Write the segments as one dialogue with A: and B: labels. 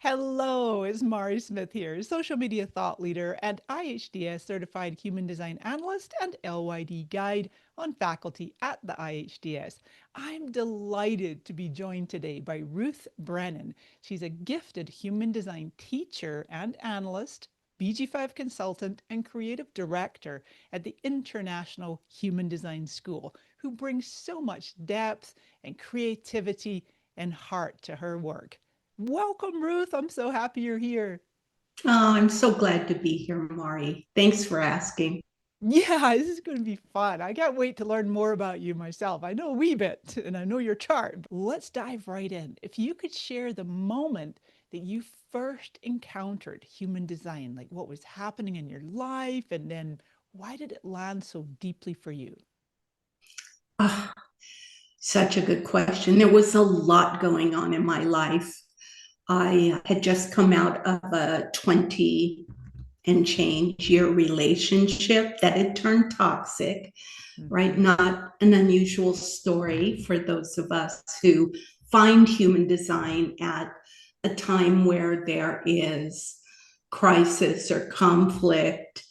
A: Hello, it's Mari Smith here, social media thought leader and IHDS certified human design analyst and LYD guide on faculty at the IHDS. I'm delighted to be joined today by Ruth Brennan. She's a gifted human design teacher and analyst, BG5 consultant, and creative director at the International Human Design School, who brings so much depth and creativity and heart to her work. Welcome, Ruth. I'm so happy you're here.
B: Oh, I'm so glad to be here, Mari. Thanks for asking.
A: Yeah, this is going to be fun. I can't wait to learn more about you myself. I know a wee bit and I know your chart. Let's dive right in. If you could share the moment that you first encountered human design, like what was happening in your life, and then why did it land so deeply for you?
B: Oh, such a good question. There was a lot going on in my life. I had just come out of a 20 and change year relationship that had turned toxic, right?
A: Mhm.
B: Not an unusual story for those of us who find human design at a time where there is crisis or conflict,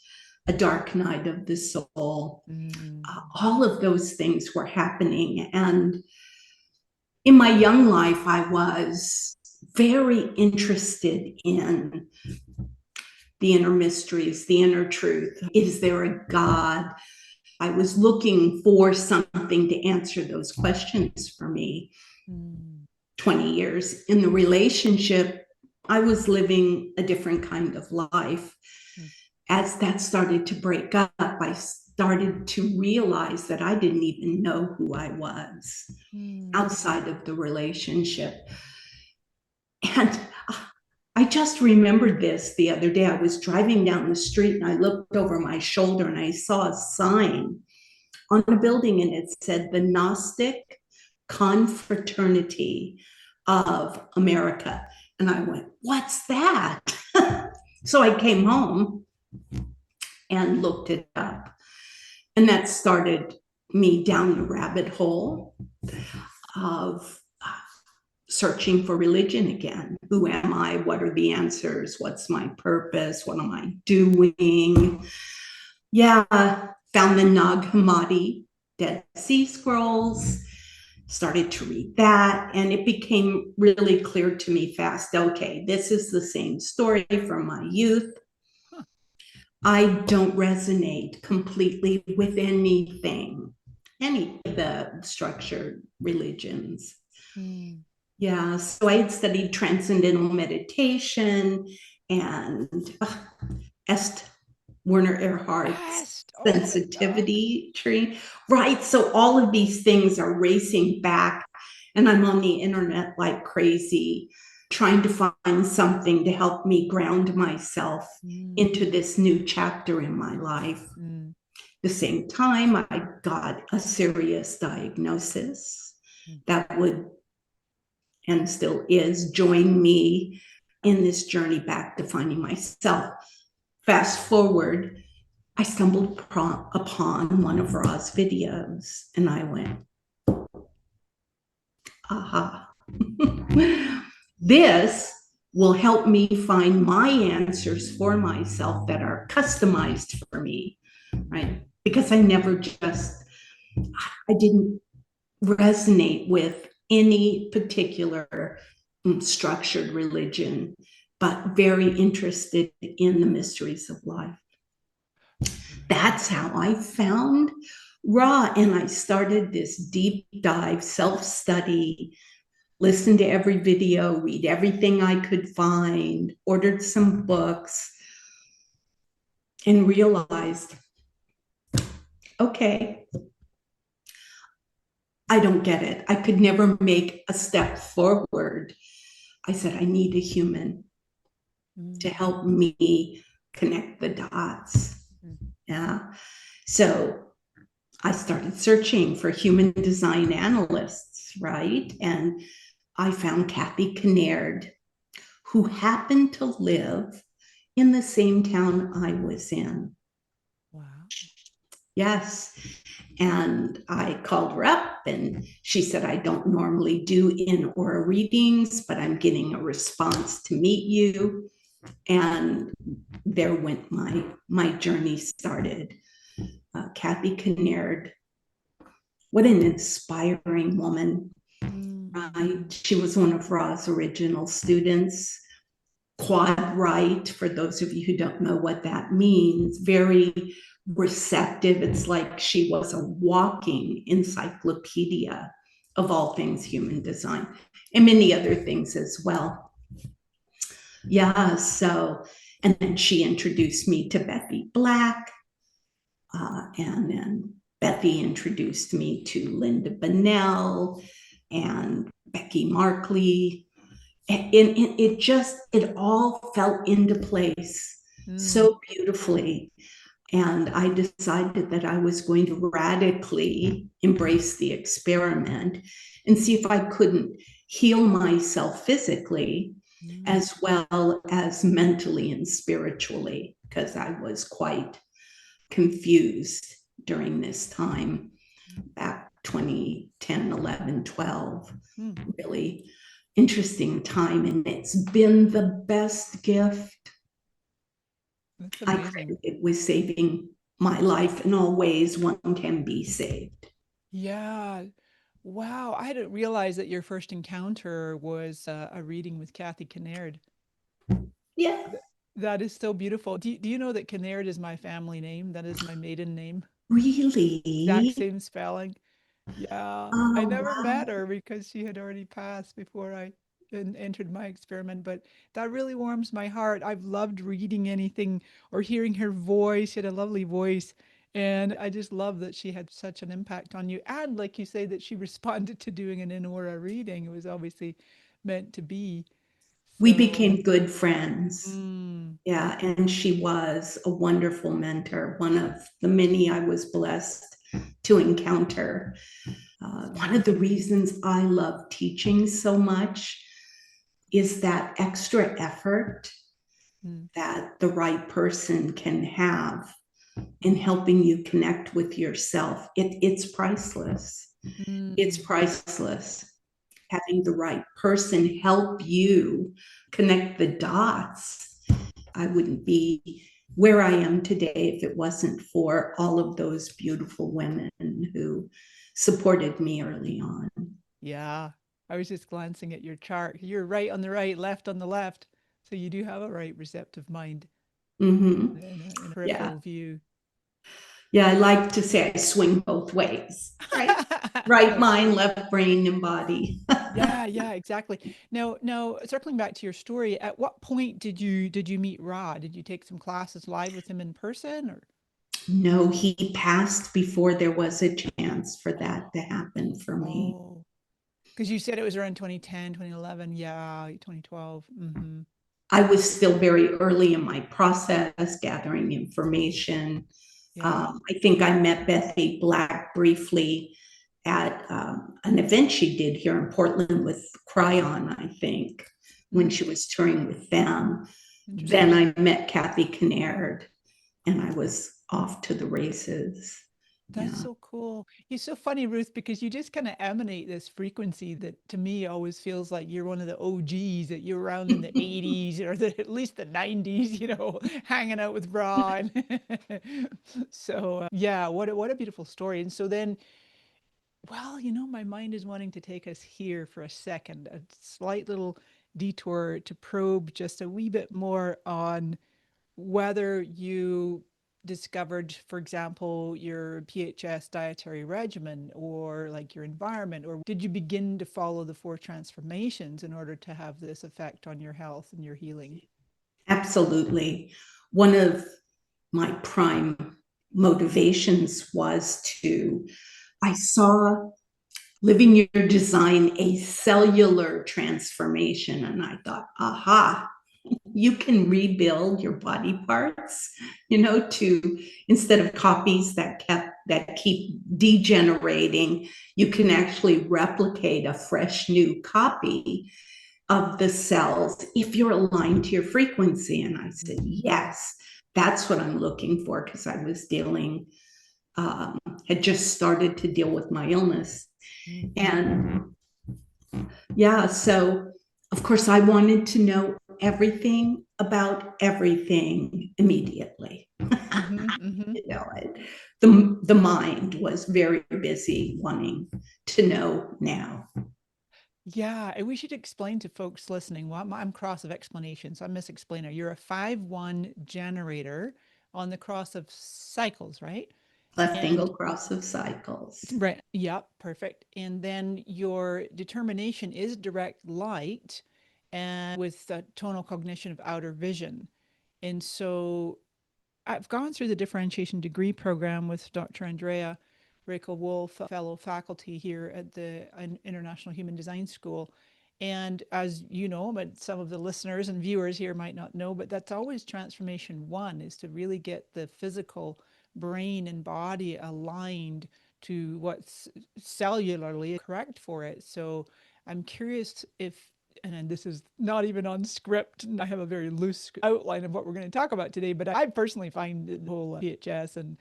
B: a dark night of the soul.
A: Mm.
B: All of those things were happening. And in my young life, I was very interested in the inner mysteries, the inner truth. Is there a God? I was looking for something to answer those questions for me.
A: Mm.
B: 20 years in the relationship, I was living a different kind of life.
A: Mm.
B: As that started to break up, I started to realize that I didn't even know who I was
A: Mm.
B: outside of the relationship. And I just remembered this the other day. I was driving down the street and I looked over my shoulder and I saw a sign on a building and it said the Gnostic Confraternity of America. And I went, what's that? So I came home and looked it up. And that started me down the rabbit hole of searching for religion again. Who am I? What are the answers? What's my purpose? What am I doing? Yeah, found the Nag Hammadi Dead Sea Scrolls, started to read that, and it became really clear to me fast. Okay, this is the same story from my youth.
A: Huh.
B: I don't resonate completely with any of the structured religions.
A: Mm.
B: Yeah, so I had studied transcendental meditation and Est Werner Erhardt's
A: Yes. Oh my God.
B: sensitivity tree, right? So all of these things are racing back, and I'm on the internet like crazy, trying to find something to help me ground myself into
A: Mm.
B: this new chapter in my life.
A: Mm.
B: The same time, I got a serious diagnosis
A: Mm.
B: that would and still is join me in this journey back to finding myself. Fast forward, I stumbled upon one of Ra's videos and I went, aha. This will help me find my answers for myself that are customized for me, right? Because I didn't resonate with any particular structured religion, but very interested in the mysteries of life. That's how I found Ra. And I started this deep dive, self study, listen to every video, read everything I could find, ordered some books, and realized, okay, I don't get it. I could never make a step forward. I said, I need a human to
A: Mm.
B: help me connect the dots.
A: Mm.
B: Yeah. So I started searching for human design analysts, right? And I found Kathy Kinnaird, who happened to live in the same town I was in.
A: Wow.
B: Yes. And I called her up and she said, I don't normally do in aura readings, but I'm getting a response to meet you. And there went my journey started. Kathy Kinnaird, what an inspiring woman. She was one of Ra's original students. Quad right, for those of you who don't know what that means, very receptive. It's like she was a walking encyclopedia of all things human design and many other things as well. Yeah, so, and then she introduced me to Bethy Black, and then Bethy introduced me to Linda Bonnell and Becky Markley. And it all fell into place so beautifully. And I decided that I was going to radically embrace the experiment and see if I couldn't heal myself physically as well as mentally and spiritually, because I was quite confused during this time back 2010, 11, 12. Really interesting time, and it's been the best gift.
A: That's
B: I
A: amazing.
B: credit it with saving my life in all ways one can be saved.
A: Yeah. Wow. I didn't realize that your first encounter was a reading with Kathy Kinnaird.
B: Yeah,
A: That is so beautiful. Do you know that Kinnaird is my family name? That is my maiden name. Exact
B: really.
A: same spelling. Yeah. I
B: Oh,
A: never met
B: wow.
A: her because she had already passed before I entered my experiment, but that really warms my heart. I've loved reading anything or hearing her voice. She had a lovely voice. And I just love that she had such an impact on you. And like you say, that she responded to doing an in aura reading. It was obviously meant to be.
B: We
A: So,
B: became good friends.
A: mm,
B: Yeah, and she was a wonderful mentor, one of the many I was blessed to encounter.
A: it's
B: One of the
A: amazing.
B: reasons I love teaching so much is that extra effort
A: Mm,
B: that the right person can have in helping you connect with yourself. It's priceless. It's
A: mm.
B: priceless. Having the right person help you connect the dots. I wouldn't be where I am today if it wasn't for all of those beautiful women who supported me early on.
A: Yeah. I was just glancing at your chart. You're right on the right, left on the left. So you do have a right receptive mind
B: Mm-hmm.
A: in a
B: Yeah.
A: peripheral view.
B: Yeah. I like to say I swing both ways, right? Right
A: That's
B: mind,
A: true.
B: left brain, and body.
A: Yeah, yeah, exactly. Now, circling back to your story, at what point did you meet Ra? Did you take some classes live with him in person or?
B: No, he passed before there was a chance for that to happen for me.
A: Oh, because you said it was around 2010, 2011. Yeah, 2012.
B: I was still very early in my process, gathering information.
A: Yeah.
B: I think I met Bethy Black briefly at an event she did here in Portland with Cryon, I think, when
A: Mm,
B: she was touring with them. Then
A: interesting.
B: I met Kathy Kinnaird, and I was off to the races.
A: That's
B: Yeah.
A: so cool. You're so funny, Ruth, because you just kind of emanate this frequency that to me always feels like you're one of the OGs, that you're around in the 80s or at least the 90s, hanging out with Ra. So, yeah, what a beautiful story. And so then, well, my mind is wanting to take us here for a second, a slight little detour to probe just a wee bit more on whether you discovered, for example, your PHS dietary regimen or like your environment, or did you begin to follow the four transformations in order to have this effect on your health and your healing?
B: Absolutely. One of my prime motivations was I saw living your design a cellular transformation. And I thought, aha, you can rebuild your body parts, to instead of copies that keep degenerating, you can actually replicate a fresh new copy of the cells if you're aligned to your frequency. And I said, yes, that's what I'm looking for, because I was dealing had just started to deal with my illness.
A: Mm-hmm.
B: And yeah, so of course I wanted to know everything about everything immediately.
A: Mm-hmm. Mm-hmm.
B: You know, the mind was very busy wanting to know now.
A: Yeah, and we should explain to folks listening. Well, I'm cross of explanation, so I'm misexplainer. You're a 5-1 generator on the cross of cycles, right?
B: Left
A: And
B: angle cross of cycles.
A: right, yep, perfect. And then your determination is direct light and with the tonal cognition of outer vision. And so I've gone through the differentiation degree program with Dr. Andrea Rachel Wolf, fellow faculty here at the International Human Design School. And as you know, but some of the listeners and viewers here might not know, but that's always transformation one, is to really get the physical brain and body aligned to what's cellularly correct for it. So I'm curious if, and this is not even on script, and I have a very loose outline of what we're going to talk about today, but I personally find the whole PHS and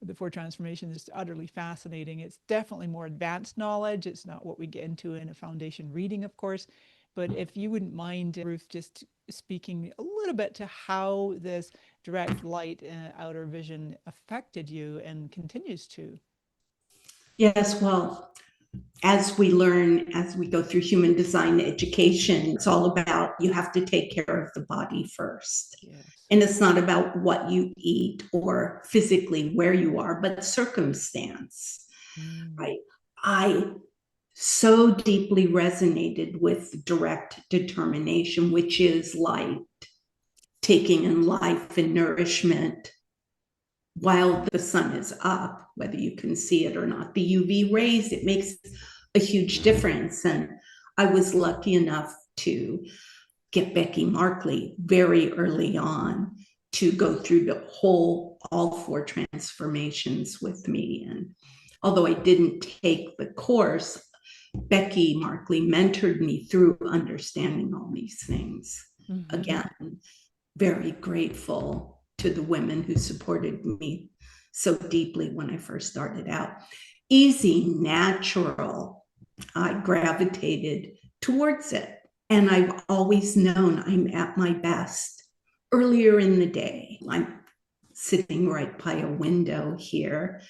A: the four transformations is utterly fascinating. It's definitely more advanced knowledge. It's not what we get into in a foundation reading, of course. But if you wouldn't mind, Ruth, just speaking a little bit to how this direct light outer vision affected you and continues to.
B: Yes, well, as we learn, as we go through human design education, it's all about you have to take care of the body first.
A: Yes.
B: And it's not about what you eat or physically where you are, but circumstance,
A: Mm.
B: right? I so deeply resonated with direct determination, which is light, taking in life and nourishment while the sun is up, whether you can see it or not. The UV rays, it makes a huge difference. And I was lucky enough to get Becky Markley very early on to go through the whole, all four transformations with me. And although I didn't take the course, Becky Markley mentored me through understanding all these things.
A: Mm-hmm.
B: Again, very grateful to the women who supported me so deeply when I first started out. Easy, natural, I gravitated towards it. And I've always known I'm at my best earlier in the day. I'm sitting right by a window here.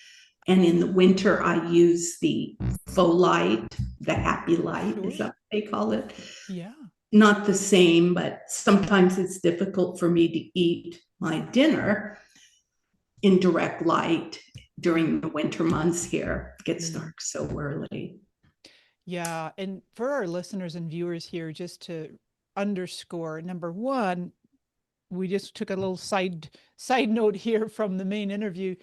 B: And in the winter, I use the faux light, the happy light,
A: Sure.
B: is that what they call it?
A: Yeah.
B: Not the same, but sometimes it's difficult for me to eat my dinner in direct light during the winter months here. It gets
A: Mm.
B: dark so early.
A: Yeah. And for our listeners and viewers here, just to underscore, number one, we just took a little side note here from the main interview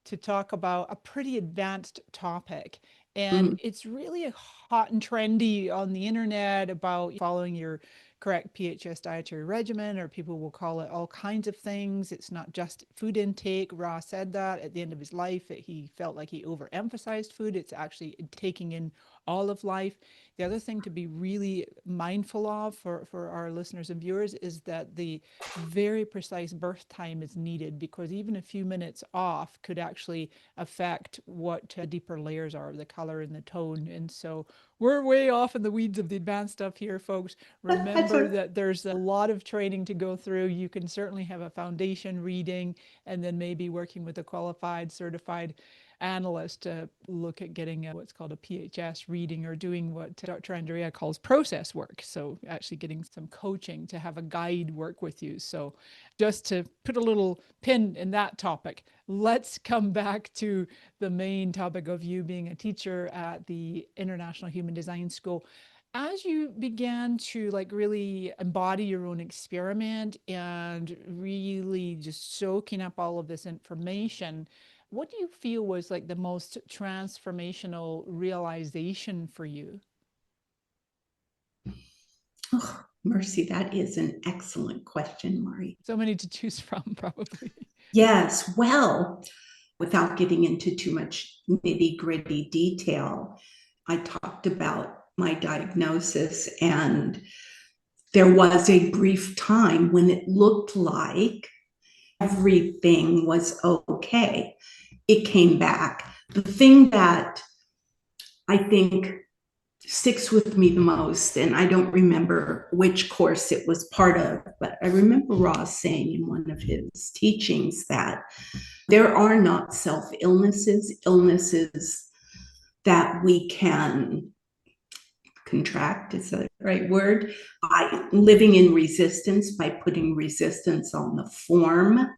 A: to talk about a pretty advanced topic. And
B: Mm.
A: it's really hot and trendy on the internet about following your correct PHS dietary regimen, or people will call it all kinds of things. It's not just food intake. Ra said that at the end of his life, that he felt like he overemphasized food. It's actually taking in all of life. The other thing to be really mindful of for our listeners and viewers is that the very precise birth time is needed, because even a few minutes off could actually affect what deeper layers are, the color and the tone. And so we're way off in the weeds of the advanced stuff here, folks.
B: That's
A: Remember that there's a lot of training to go through. You can certainly have a foundation reading and then maybe working with a qualified, certified analyst to look at getting what's called a PHS reading, or doing what Dr. Andrea calls process work. So actually getting some coaching to have a guide work with you. So just to put a little pin in that topic, let's come back to the main topic of you being a teacher at the International Human Design School. As you began to like really embody your own experiment and really just soaking up all of this information, what do you feel was like the most transformational realization for you?
B: Oh, mercy, that is an excellent question, Mari.
A: So many to choose from, probably.
B: Yes, well, without getting into too much nitty gritty detail, I talked about my diagnosis, and there was a brief time when it looked like everything was okay. it came back. The thing that I think sticks with me the most, and I don't remember which course it was part of, but I remember Ross saying in one of his teachings that there are not self-illnesses, illnesses that we can contract, is that the right word? By living in resistance, by putting resistance on the form.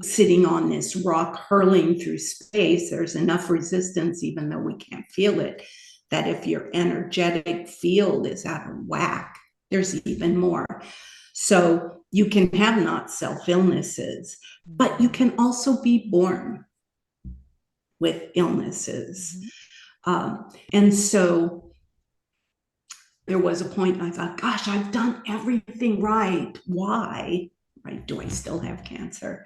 B: Sitting on this rock hurling through space, there's enough resistance, even though we can't feel it, that if your energetic field is out of whack, there's even more. So you can have not self-illnesses, but you can also be born with illnesses. And so there was a point I thought, gosh, I've done everything right. Why? Right? Do I still have cancer?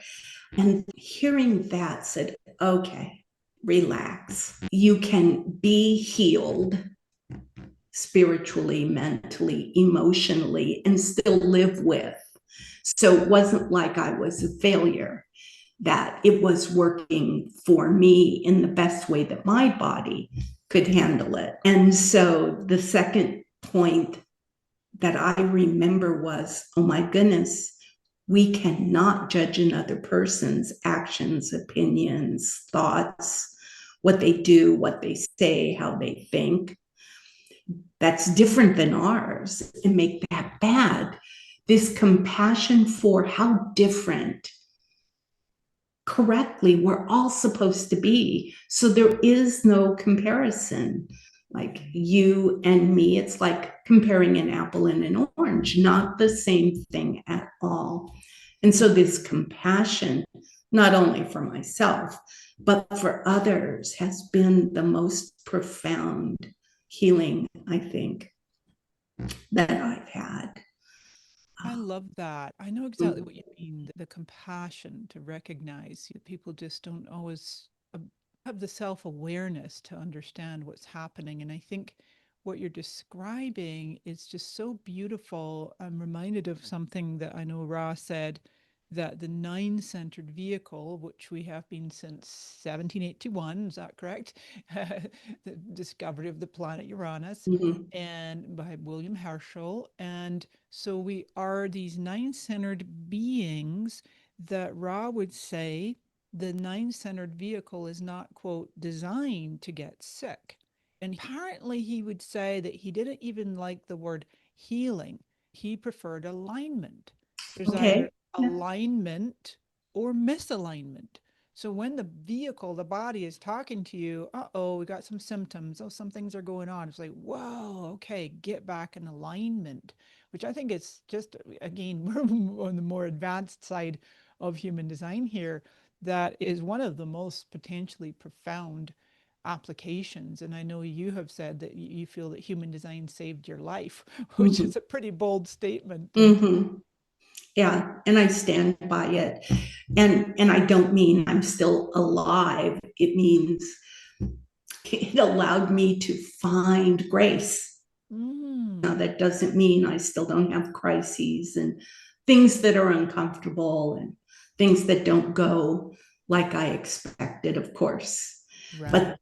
B: And hearing that said, okay, relax. You can be healed spiritually, mentally, emotionally, and still live with. So it wasn't like I was a failure, that it was working for me in the best way that my body could handle it. And so the second point that I remember was, oh my goodness, we cannot judge another person's actions, opinions, thoughts, what they do, what they say, how they think. That's different than ours, and make that bad. This compassion for how different correctly we're all supposed to be. So there is no comparison. Like you and me, it's like comparing an apple and an orange, not the same thing at all. And so this compassion, not only for myself, but for others, has been the most profound healing, I think, that I've had.
A: I love that. I know exactly what you mean. The compassion to recognize that people just don't always have the self-awareness to understand what's happening. And I think what you're describing is just so beautiful. I'm reminded of something that I know Ra said, that the nine-centered vehicle, which we have been since 1781, is that correct? The discovery of the planet Uranus, and by William Herschel. And so we are these nine-centered beings that Ra would say the nine-centered vehicle is not, quote, designed to get sick. And apparently he would say that he didn't even like the word healing. He preferred alignment. There's either
B: Okay.
A: alignment or misalignment. So when the vehicle, the body is talking to you, uh-oh, we got some symptoms. Oh, some things are going on. It's like, whoa, okay, get back in alignment, which I think is just, again, we're on the more advanced side of human design here. That is one of the most potentially profound applications. And I know you have said that you feel that human design saved your life, which is a pretty bold statement.
B: Yeah, and I stand by it. And I don't mean I'm still alive. It means it allowed me to find grace. Now, that doesn't mean I still don't have crises and things that are uncomfortable and things that don't go like I expected, of course.
A: Right.
B: But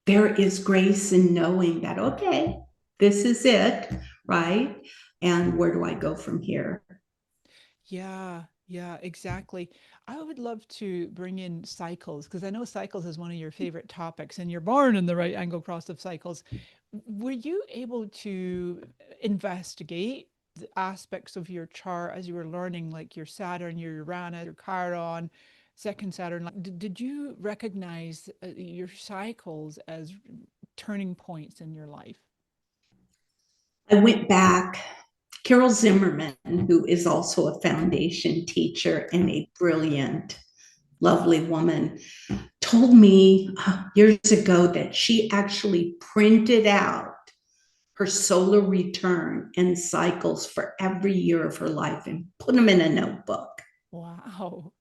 B: there is grace in knowing that, okay, this is it, right? And where do I go from here?
A: Yeah, yeah, exactly. I would love to bring in cycles because I know cycles is one of your favorite topics, and you're born in the right angle cross of cycles. Were you able to investigate the aspects of your chart as you were learning, like your Saturn, your Uranus, your Chiron, second Saturn? Like, did you recognize your cycles as turning points in your life?
B: I went back. Carol Zimmerman, who is also a foundation teacher and a brilliant, lovely woman, told me years ago that she actually printed out her solar return and cycles for every year of her life and put them in a notebook.
A: Wow.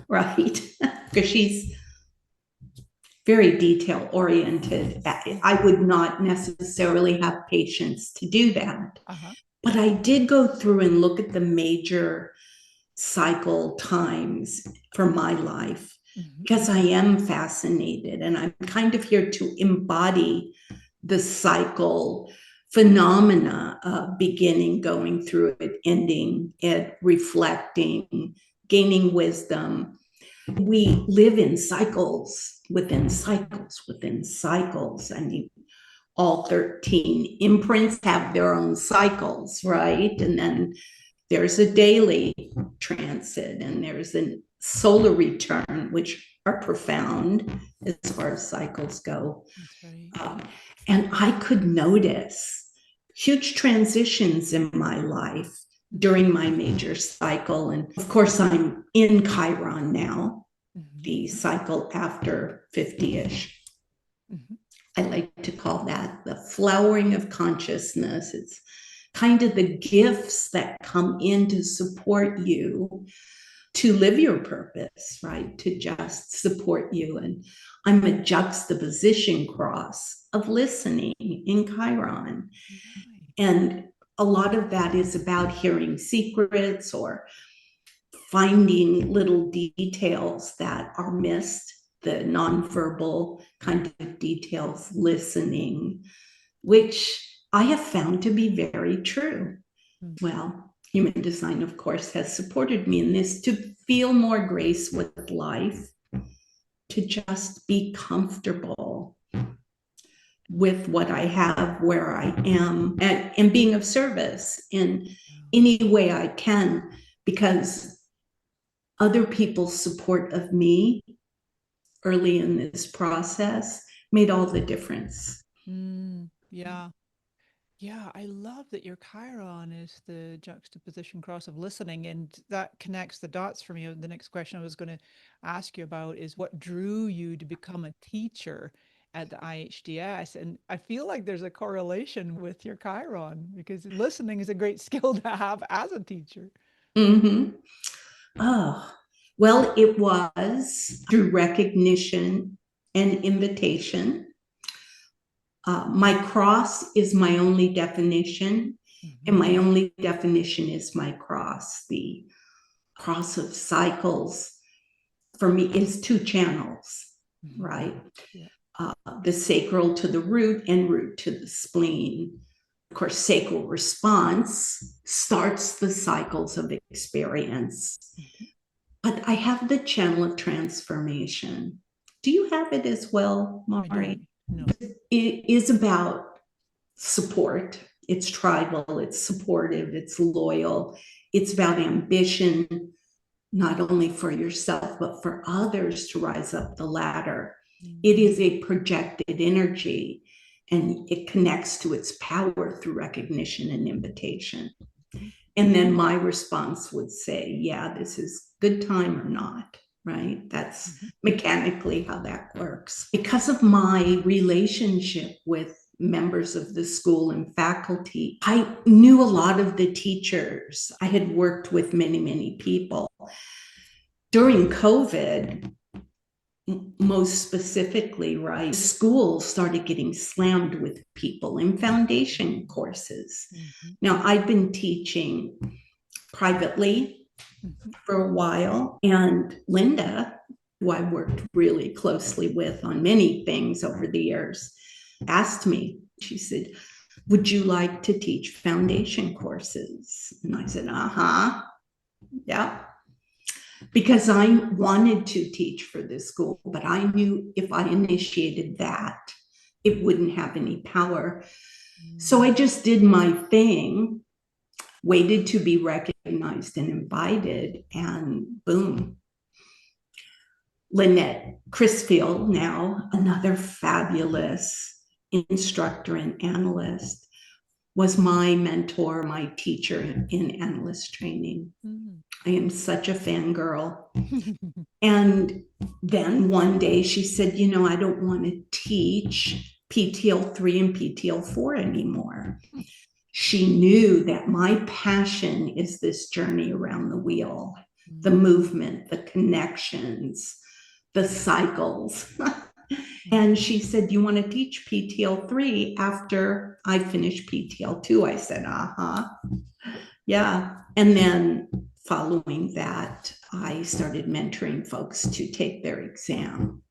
B: Right? Because she's very detail oriented. I would not necessarily have patience to do that. But I did go through and look at the major cycle times for my life. because I am fascinated and I'm kind of here to embody the cycle phenomena of beginning, going through it, ending it, reflecting, gaining wisdom. We live in cycles within cycles within cycles. I mean, all 13 imprints have their own cycles, right? And then there's a daily transit and there's a solar return, which are profound as far as cycles go.
A: That's right.
B: And I could notice huge transitions in my life during my major cycle. And of course, I'm in Chiron now, the cycle after 50-ish. I like to call that the flowering of consciousness. It's kind of the gifts that come in to support you to live your purpose, right? To just support you. And I'm a juxtaposition cross of listening in Chiron. And a lot of that is about hearing secrets or finding little details that are missed, the nonverbal kind of details, listening, which I have found to be very true. Well, human design, of course, has supported me in this to feel more grace with life, to just be comfortable with what I have, where I am, and being of service in any way I can, because other people's support of me early in this process made all the difference.
A: Yeah. Yeah, I love that your Chiron is the juxtaposition cross of listening, and that connects the dots for me. The next question I was going to ask you about is what drew you to become a teacher at the IHDS? And I feel like there's a correlation with your Chiron because listening is a great skill to have as a teacher.
B: Mm-hmm. Oh, well, it was through recognition and invitation. My cross is my only definition, and my only definition is my cross. The cross of cycles for me is two channels, right? Yeah. The sacral to the root and root to the spleen. Of course, sacral response starts the cycles of experience. But I have the channel of transformation. Do you have it as well, Mari?
A: No.
B: It is about support. It's tribal, it's supportive, it's loyal. It's about ambition, not only for yourself, but for others to rise up the ladder. It is a projected energy, and it connects to its power through recognition and invitation. And then my response would say, yeah, this is good time or not, right? That's mechanically how that works. Because of my relationship with members of the school and faculty, I knew a lot of the teachers. I had worked with many, many people. During COVID, most specifically, right, schools started getting slammed with people in foundation courses. Now, I've been teaching privately for a while, and Linda, who I worked really closely with on many things over the years, asked me, she said, would you like to teach foundation courses? And I said, yeah. Because I wanted to teach for this school, but I knew if I initiated that, it wouldn't have any power. So I just did my thing, waited to be recognized and invited, and boom. Lynette Crisfield, now another fabulous instructor and analyst, was my mentor, my teacher in analyst training. I am such a fangirl. And then one day she said, you know, I don't want to teach PTL3 and PTL4 anymore. She knew that my passion is this journey around the wheel, the movement, the connections, the cycles. And she said, you want to teach PTL3 after I finish PTL2? I said, yeah. And then following that, I started mentoring folks to take their exam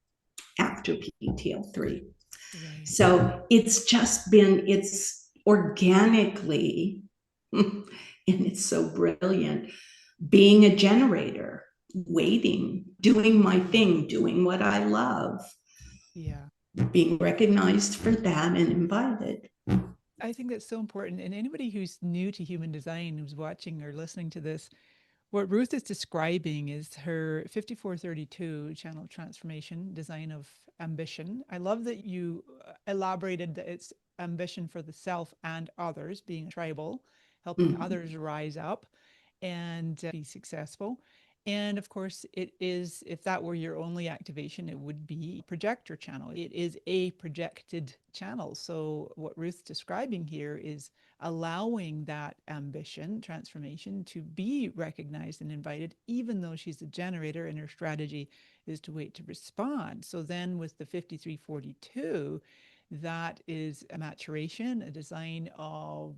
B: after PTL3.
A: Right.
B: So it's organically, and it's so brilliant, being a generator, waiting, doing my thing, doing what I love,
A: Yeah.
B: being recognized for that and invited.
A: I think that's so important. And anybody who's new to human design, who's watching or listening to this, what Ruth is describing is her 5432 channel transformation, design of ambition. I love that you elaborated that it's ambition for the self and others, being tribal, helping
B: Mm.
A: others rise up and be successful. And of course, it is, if that were your only activation, it would be projector channel. It is a projected channel. So, what Ruth's describing here is allowing that ambition transformation to be recognized and invited, even though she's a generator and her strategy is to wait to respond. So, then with the 5342, that is a maturation, a design of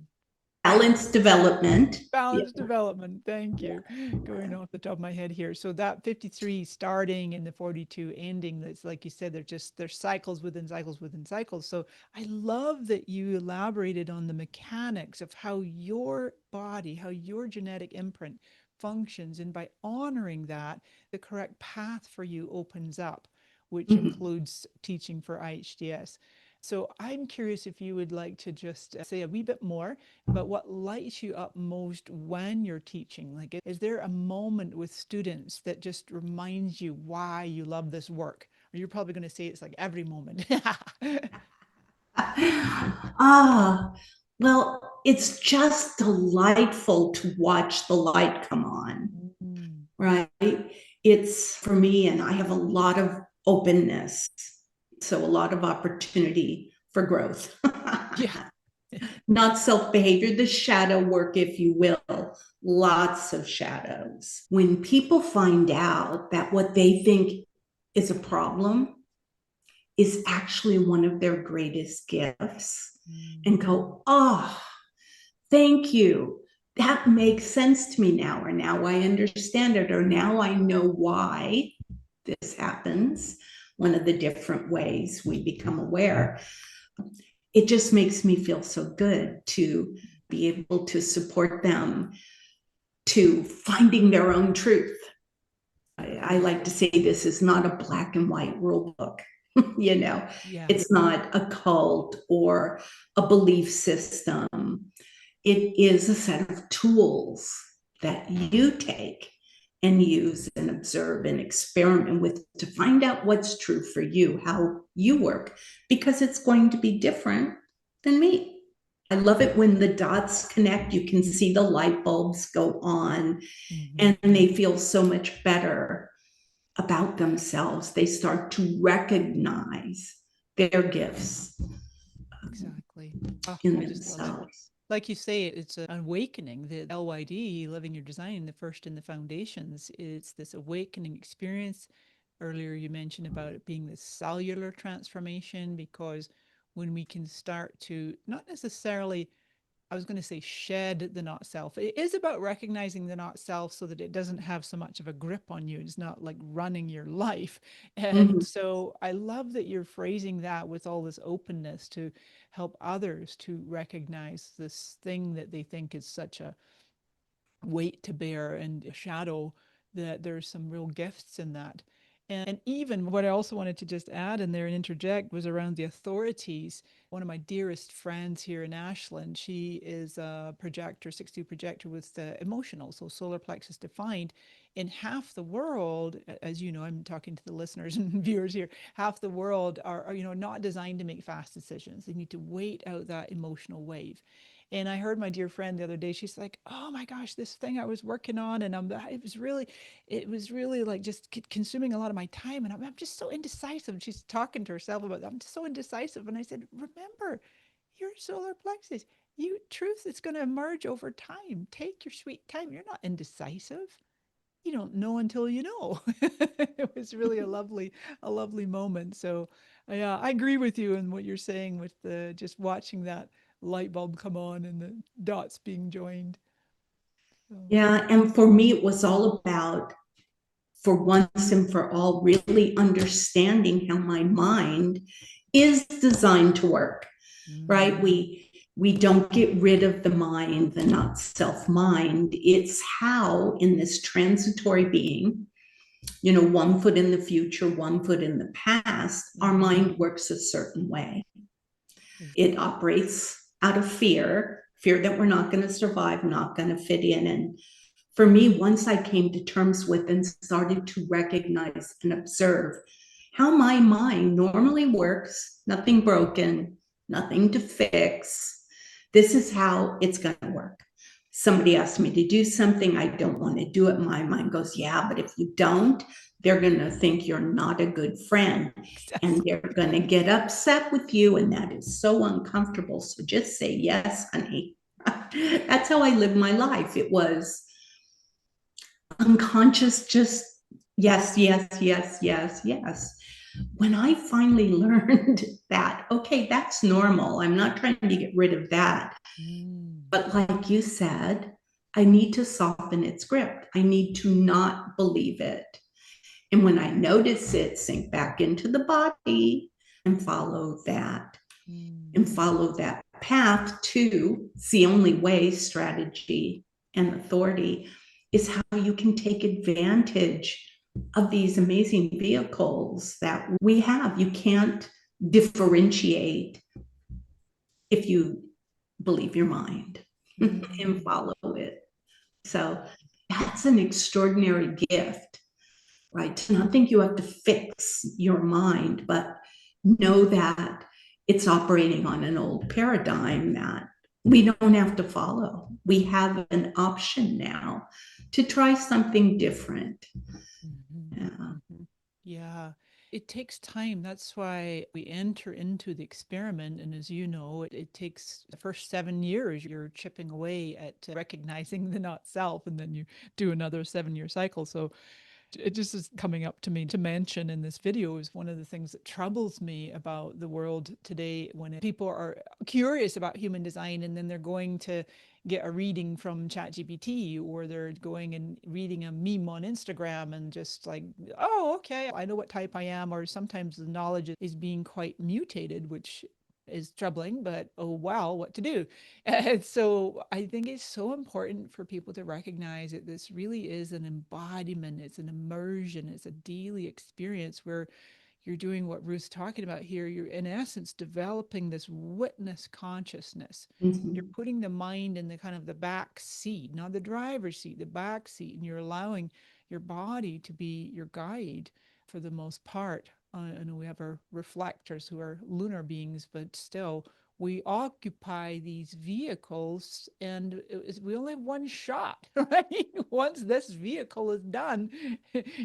B: Balance development. Yeah.
A: balanced development. Thank you. Going off the top of my head here. So that 53 starting and the 42 ending, that's like you said, there's cycles within cycles within cycles. So I love that you elaborated on the mechanics of how your body, how your genetic imprint functions. And by honoring that, the correct path for you opens up, which
B: Mhm.
A: includes teaching for IHDS. So I'm curious if you would like to just say a wee bit more about what lights you up most when you're teaching. Like, is there a moment with students that just reminds you why you love this work? Or you're probably going to say it's like every moment.
B: Ah, well, it's just delightful to watch the light come on,
A: Mm.
B: right? It's for me, and I have a lot of openness, so a lot of opportunity for growth.
A: Yeah.
B: Not self behavior, the shadow work, if you will, lots of shadows. When people find out that what they think is a problem is actually one of their greatest gifts
A: Mm.
B: and go, oh, thank you. That makes sense to me now, or now I understand it, or now I know why this happens. One of the different ways we become aware. It just makes me feel so good to be able to support them to finding their own truth. I like to say this is not a black and white rule book. you know,
A: Yeah.
B: it's not a cult or a belief system. It is a set of tools that you take and use and observe and experiment with to find out what's true for you, how you work, because it's going to be different than me. I love it when the dots connect. You can see the light bulbs go on
A: Hmm.
B: and they feel so much better about themselves. They start to recognize their gifts
A: Exactly. Oh,
B: in
A: I just love it.
B: themselves.
A: Like you say, it's an awakening. The LYD, Living Your Design, the first in the foundations, it's this awakening experience. Earlier, you mentioned about it being this cellular transformation because when we can start to not necessarily, I was going to say shed the not self. It is about recognizing the not self so that it doesn't have so much of a grip on you. It's not like running your life. And
B: Mhm.
A: so I love that you're phrasing that with all this openness to help others to recognize this thing that they think is such a weight to bear and a shadow, that there's some real gifts in that. And even what I also wanted to just add in there and interject was around the authorities. One of my dearest friends here in Ashland, she is a projector, 62 projector with the emotional, so solar plexus defined. In half the world, as you know, I'm talking to the listeners and viewers here, half the world are not designed to make fast decisions. They need to wait out that emotional wave. And I heard my dear friend the other day, she's like, "Oh my gosh, this thing I was working on and it was really like just consuming a lot of my time and I'm just so indecisive." And she's talking to herself about that. I'm just so indecisive. And I said, "Remember, your solar plexus, you truth is going to emerge over time. Take your sweet time. You're not indecisive. You don't know until you know." It was really a lovely moment. So, yeah, I agree with you in what you're saying with the just watching that light bulb come on and the dots being joined. So,
B: Yeah, and for me, it was all about for once and for all, really understanding how my mind is designed to work, right? We don't get rid of the mind, the not self mind. It's how in this transitory being, one foot in the future, one foot in the past, our mind works a certain way. It operates out of fear that we're not going to survive, not going to fit in. And for me, once I came to terms with and started to recognize and observe how my mind normally works, nothing broken, nothing to fix, this is how it's going to work. Somebody asks me to do something, I don't want to do it. My mind goes, yeah, but if you don't, they're going to think you're not a good friend and they're going to get upset with you. And that is so uncomfortable. So just say, yes, honey. That's how I lived my life. It was unconscious, just yes, yes, yes, yes, yes. When I finally learned that, okay, that's normal. I'm not trying to get rid of that. But like you said, I need to soften its grip. I need to not believe it. And when I notice it, sink back into the body and follow that. And follow that path to the only way, strategy and authority is how you can take advantage of these amazing vehicles that we have. You can't differentiate if you believe your mind and follow it. So that's an extraordinary gift, right? To not think you have to fix your mind, but know that it's operating on an old paradigm that we don't have to follow. We have an option now to try something different.
A: Yeah. It takes time. That's why we enter into the experiment. And as you know, it takes the first 7 years, you're chipping away at recognizing the not self, and then you do another 7-year cycle. So it just is coming up to me to mention in this video is one of the things that troubles me about the world today when people are curious about human design and then they're going to get a reading from ChatGPT or they're going and reading a meme on Instagram and just like, oh, okay, I know what type I am. Or sometimes the knowledge is being quite mutated, which is troubling, but oh wow, what to do? And so I think it's so important for people to recognize that this really is an embodiment, it's an immersion, it's a daily experience where you're doing what Ruth's talking about here. You're in essence developing this witness consciousness. You're putting the mind in the kind of the back seat, not the driver's seat, the back seat, and you're allowing your body to be your guide for the most part. I know we have our reflectors who are lunar beings, but still, we occupy these vehicles and we only have one shot, right? Once this vehicle is done,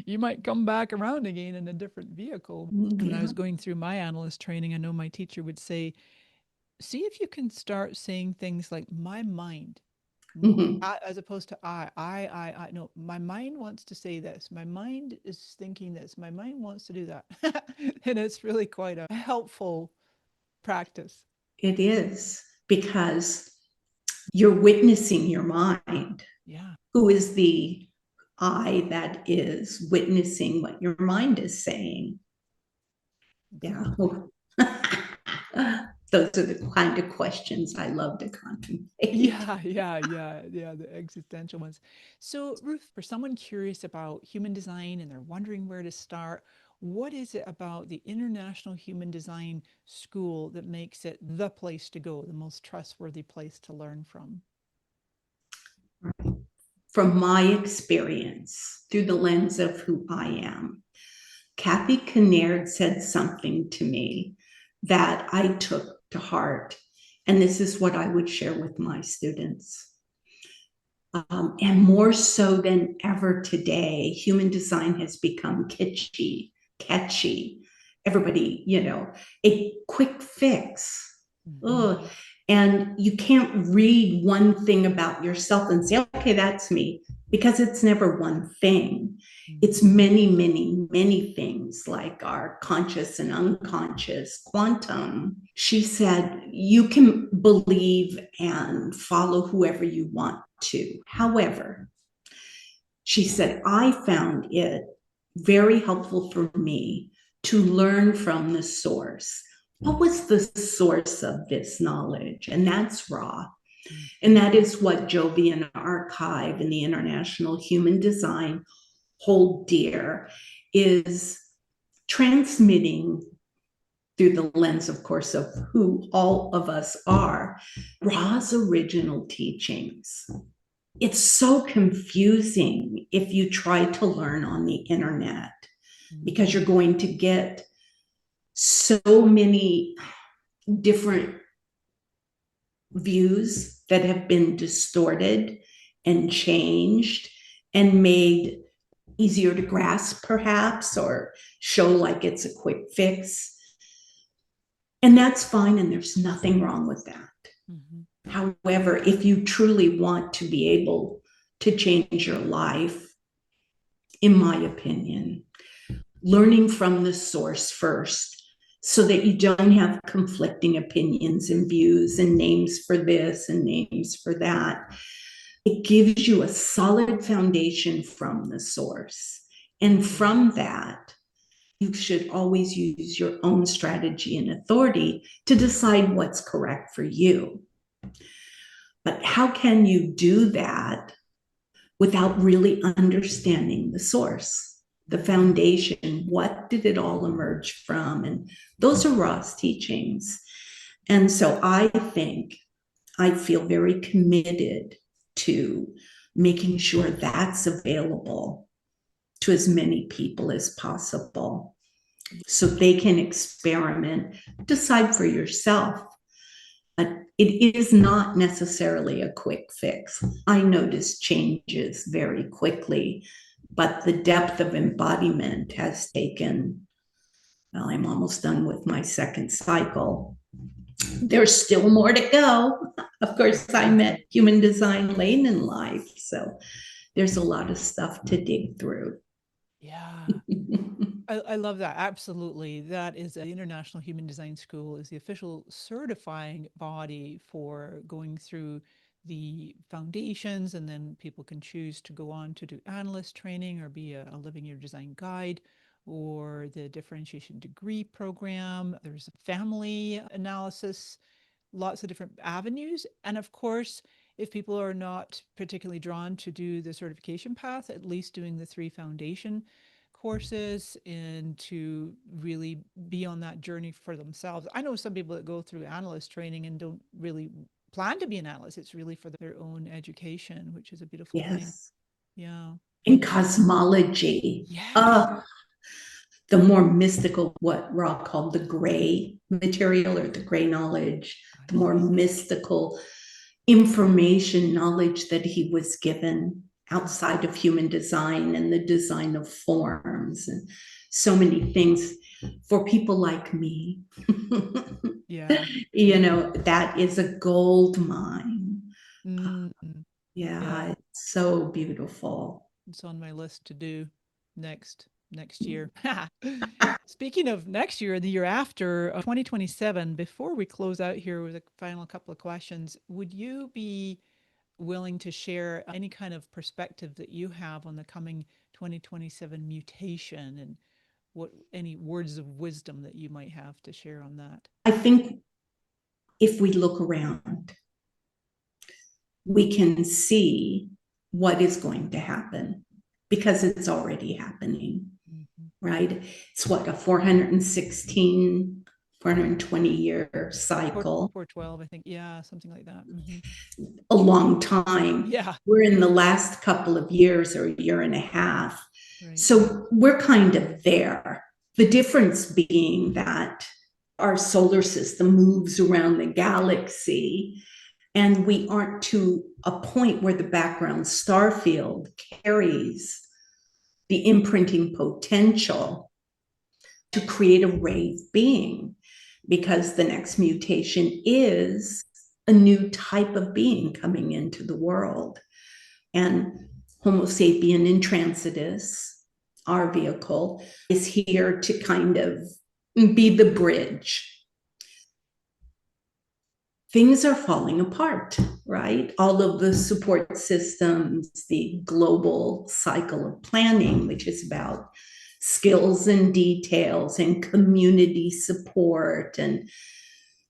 A: you might come back around again in a different vehicle. And when I was going through my analyst training, I know my teacher would say, see if you can start saying things like my mind. As opposed to I. No, my mind wants to say this. My mind is thinking this. My mind wants to do that. And it's really quite a helpful practice.
B: It is, because you're witnessing your mind.
A: Yeah.
B: Who is the I that is witnessing what your mind is saying? Exactly. Yeah. Those are the kind of questions I love to contemplate.
A: Yeah, the existential ones. So, Ruth, for someone curious about human design and they're wondering where to start, what is it about the International Human Design School that makes it the place to go, the most trustworthy place to learn from?
B: From my experience, through the lens of who I am, Kathy Kinnaird said something to me that I took to heart. And this is what I would share with my students. And more so than ever today, human design has become kitschy, catchy. Everybody, a quick fix. Ugh. And you can't read one thing about yourself and say, okay, that's me, because it's never one thing. It's many, many, many things, like our conscious and unconscious, quantum. She said, you can believe and follow whoever you want to. However, she said, I found it very helpful for me to learn from the source. What was the source of this knowledge? And that's Ra. And that is what Jovian Archive and the International Human Design hold dear, is transmitting through the lens, of course, of who all of us are, Ra's original teachings. It's so confusing if you try to learn on the internet, because you're going to get so many different views that have been distorted and changed and made easier to grasp, perhaps, or show like it's a quick fix. And that's fine, and there's nothing wrong with that. Mm-hmm. However, if you truly want to be able to change your life, in my opinion, learning from the source first, so that you don't have conflicting opinions and views and names for this and names for that. It gives you a solid foundation from the source. And from that, you should always use your own strategy and authority to decide what's correct for you. But how can you do that without really understanding the source, the foundation? What did it all emerge from? And those are Ra's teachings. And so I feel very committed to making sure that's available to as many people as possible, so they can experiment, decide for yourself. But it is not necessarily a quick fix. I notice changes very quickly, but the depth of embodiment has taken, well, I'm almost done with my second cycle. There's still more to go. Of course, I met human design late in life, so there's a lot of stuff to dig through.
A: Yeah. I love that. Absolutely. That is the International Human Design School is the official certifying body for going through the foundations, and then people can choose to go on to do analyst training or be a living your design guide, or the differentiation degree program. There's a family analysis, lots of different avenues. And of course, if people are not particularly drawn to do the certification path, at least doing the 3 foundation courses and to really be on that journey for themselves. I know some people that go through analyst training and don't really plan to be an analyst. It's really for their own education, which is a beautiful thing. Yeah.
B: In cosmology.
A: Yeah.
B: The more mystical, what Ra called the gray material or the gray knowledge, the more mystical information, knowledge that he was given outside of human design and the design of forms and so many things for people like me.
A: Yeah.
B: That is a gold mine.
A: Mm-hmm.
B: Yeah, it's so beautiful.
A: It's on my list to do next year. Speaking of next year, the year after, 2027, before we close out here with a final couple of questions, would you be willing to share any kind of perspective that you have on the coming 2027 mutation, and what any words of wisdom that you might have to share on that?
B: I think if we look around, we can see what is going to happen because it's already happening, right? It's what, a 416, 420 year cycle.
A: 412, I think. Yeah, something like that.
B: A long time.
A: Yeah.
B: We're in the last couple of years or a year and a half. Right. So we're kind of there. The difference being that our solar system moves around the galaxy, and we aren't to a point where the background star field carries the imprinting potential to create a ray of being, because the next mutation is a new type of being coming into the world. And Homo sapien intransitus, our vehicle, is here to kind of be the bridge. Things are falling apart, right? All of the support systems, the global cycle of planning, which is about skills and details and community support. And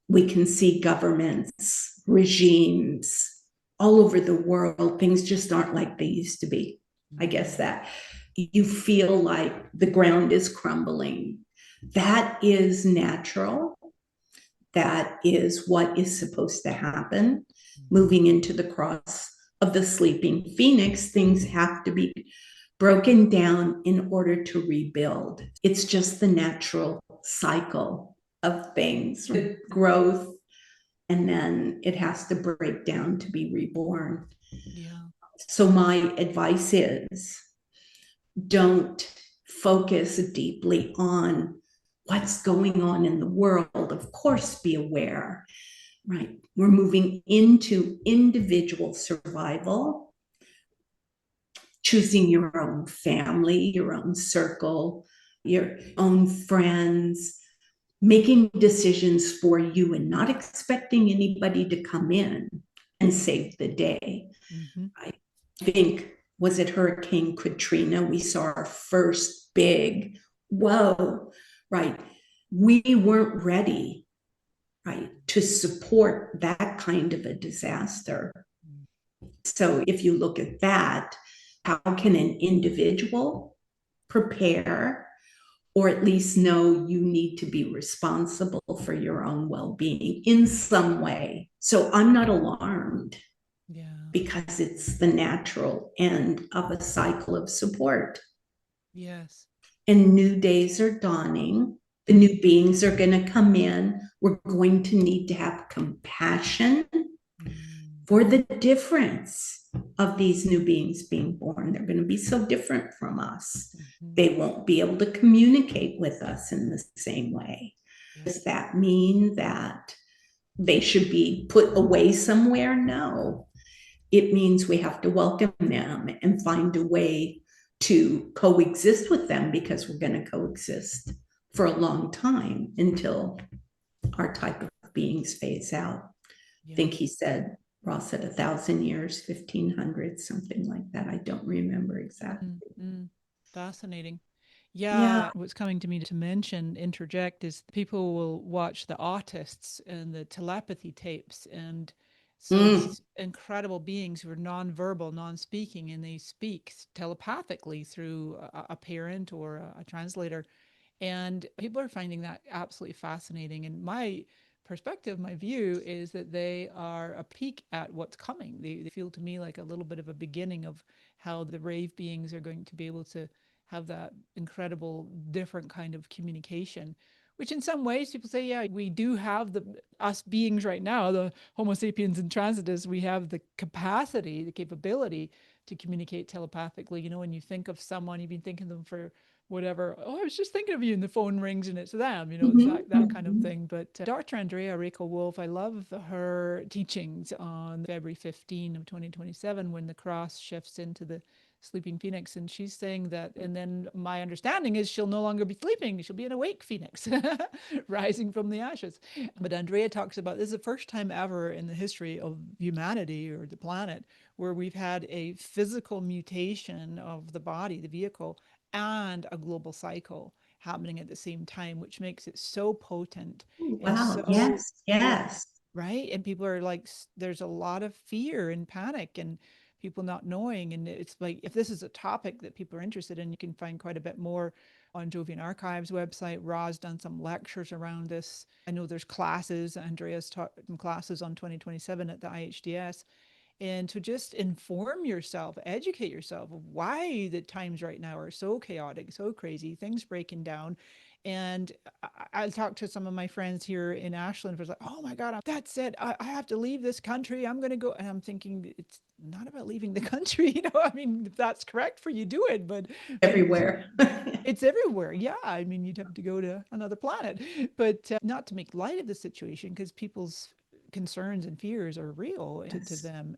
B: we can see governments, regimes all over the world. Things just aren't like they used to be. I guess that you feel like the ground is crumbling. That is natural. That is what is supposed to happen. Moving into the cross of the sleeping phoenix, things have to be broken down in order to rebuild. It's just the natural cycle of things with growth, and then it has to break down to be reborn.
A: Yeah.
B: So, my advice is don't focus deeply on what's going on in the world. Of course, be aware, right? We're moving into individual survival, choosing your own family, your own circle, your own friends, making decisions for you and not expecting anybody to come in and save the day.
A: Mm-hmm.
B: I think, was it Hurricane Katrina? We saw our first big, whoa, right? We weren't ready, right, to support that kind of a disaster. So if you look at that, how can an individual prepare, or at least know you need to be responsible for your own well-being in some way? So I'm not alarmed,
A: Yeah.
B: because it's the natural end of a cycle of support.
A: Yes.
B: And new days are dawning. The new beings are going to come in. We're going to need to have compassion
A: Mm.
B: for the difference of these new beings being born. They're going to be so different from us.
A: Mm-hmm.
B: They won't be able to communicate with us in the same way.
A: Yeah.
B: Does that mean that they should be put away somewhere? No. It means we have to welcome them and find a way to coexist with them, because we're going to coexist for a long time until our type of beings phase out. I
A: Yeah.
B: think he said, Ross said 1,000 years, 1,500, something like that. I don't remember exactly.
A: Mm-hmm. Fascinating.
B: Yeah.
A: Yeah, what's coming to me to mention, interject, is people will watch the autists and the telepathy tapes. And so
B: Mm.
A: these incredible beings who are non-verbal, non-speaking, and they speak telepathically through a parent or a translator. And people are finding that absolutely fascinating. And my perspective, my view is that they are a peek at what's coming. They feel to me like a little bit of a beginning of how the rave beings are going to be able to have that incredible different kind of communication, which in some ways people say, yeah, we do have the us beings right now, the Homo sapiens and transitus, we have the capacity, the capability to communicate telepathically. You know, when you think of someone, you've been thinking of them for whatever. Oh, I was just thinking of you, and the phone rings and it's them. You know, it's
B: Mm-hmm.
A: that kind of thing. But Dr. Andrea Rachel Wolf, I love her teachings on February 15 of 2027 when the cross shifts into the sleeping phoenix, and she's saying that, and then my understanding is she'll no longer be sleeping, she'll be an awake phoenix rising from the ashes. But Andrea talks about this is the first time ever in the history of humanity or the planet where we've had a physical mutation of the body, the vehicle, and a global cycle happening at the same time, which makes it so potent and
B: Wow.
A: so
B: Yes. Yes.
A: right. And people are like, there's a lot of fear and panic and people not knowing. And it's like, if this is a topic that people are interested in, you can find quite a bit more on Jovian Archives website. Ra's done some lectures around this. I know there's classes. Andrea's taught some classes on 2027 at the IHDS, and to just inform yourself, educate yourself of why the times right now are so chaotic, so crazy, things breaking down. And I talked to some of my friends here in Ashland, was like, oh my God, that's it. I have to leave this country. I'm going to go. And I'm thinking, it's not about leaving the country. You know, I mean, if that's correct for you, do it. But
B: Everywhere.
A: it's everywhere. Yeah. I mean, you'd have to go to another planet, but not to make light of the situation because people's concerns and fears are real to
B: Yes.
A: them.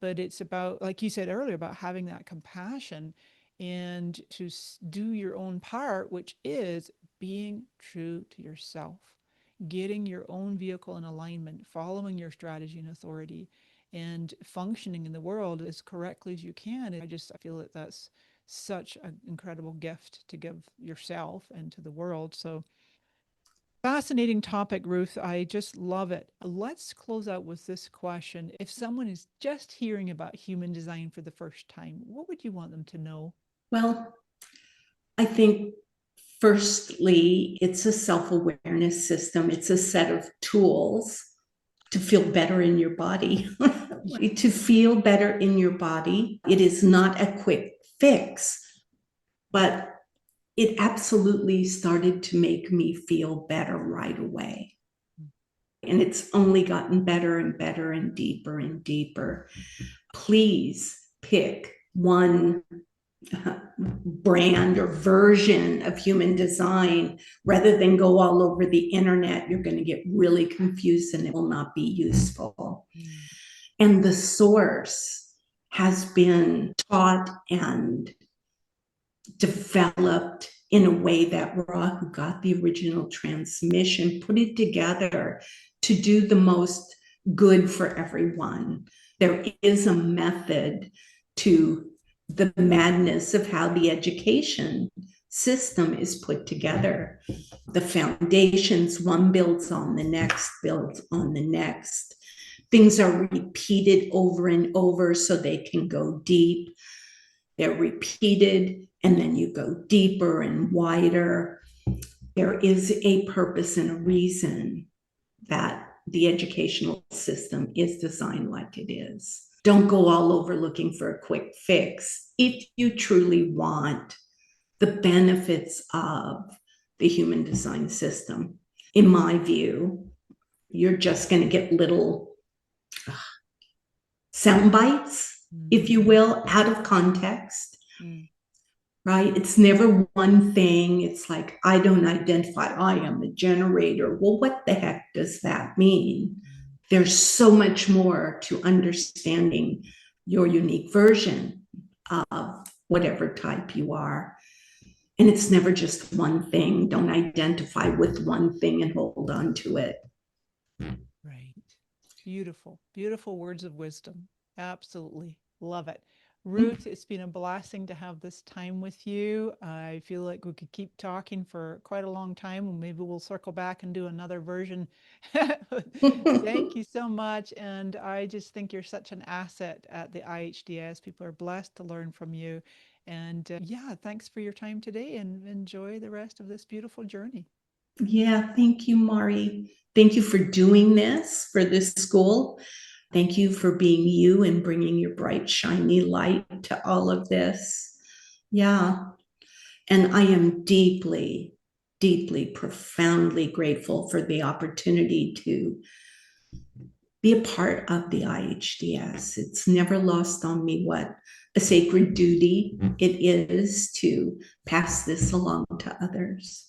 A: But it's about, like you said earlier, about having that compassion and to do your own part, which is being true to yourself, getting your own vehicle in alignment, following your strategy and authority, and functioning in the world as correctly as you can. I feel that that's such an incredible gift to give yourself and to the world. So fascinating topic, Ruth. I just love it. Let's close out with this question. If someone is just hearing about human design for the first time, what would you want them to know?
B: Well, I think firstly, it's a self awareness system, it's a set of tools to feel better in your body. To feel better in your body. It is not a quick fix, but it absolutely started to make me feel better right away. And it's only gotten better and better and deeper and deeper. Please pick one brand or version of human design rather than go all over the internet. You're going to get really confused and it will not be useful. And the source has been taught and developed in a way that Ra, who got the original transmission, put it together to do the most good for everyone. There is a method to the madness of how the education system is put together. The foundations, one builds on the next, builds on the next. Things are repeated over and over so they can go deep. They're repeated, and then you go deeper and wider. There is a purpose and a reason that the educational system is designed like it is. Don't go all over looking for a quick fix. If you truly want the benefits of the human design system, in my view, you're just going to get little sound bites, if you will, out of context. Right? It's never one thing. It's like, I don't identify, I am a generator. Well, what the heck does that mean? There's so much more to understanding your unique version of whatever type you are. And it's never just one thing. Don't identify with one thing and hold on to it.
A: Right. Beautiful, beautiful words of wisdom. Absolutely love it. Ruth, it's been a blessing to have this time with you. I feel like we could keep talking for quite a long time, and maybe we'll circle back and do another version. Thank you so much. And I just think you're such an asset at the IHDS. People are blessed to learn from you. And yeah, thanks for your time today and enjoy the rest of this beautiful journey.
B: Yeah, thank you, Mari. Thank you for doing this for this school. Thank you for being you and bringing your bright, shiny light to all of this. Yeah. And I am deeply, deeply, profoundly grateful for the opportunity to be a part of the IHDS. It's never lost on me what a sacred duty it is to pass this along to others.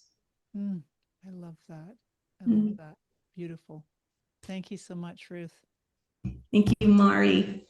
A: I love that. I love that. Beautiful. Thank you so much, Ruth.
B: Thank you, Mari.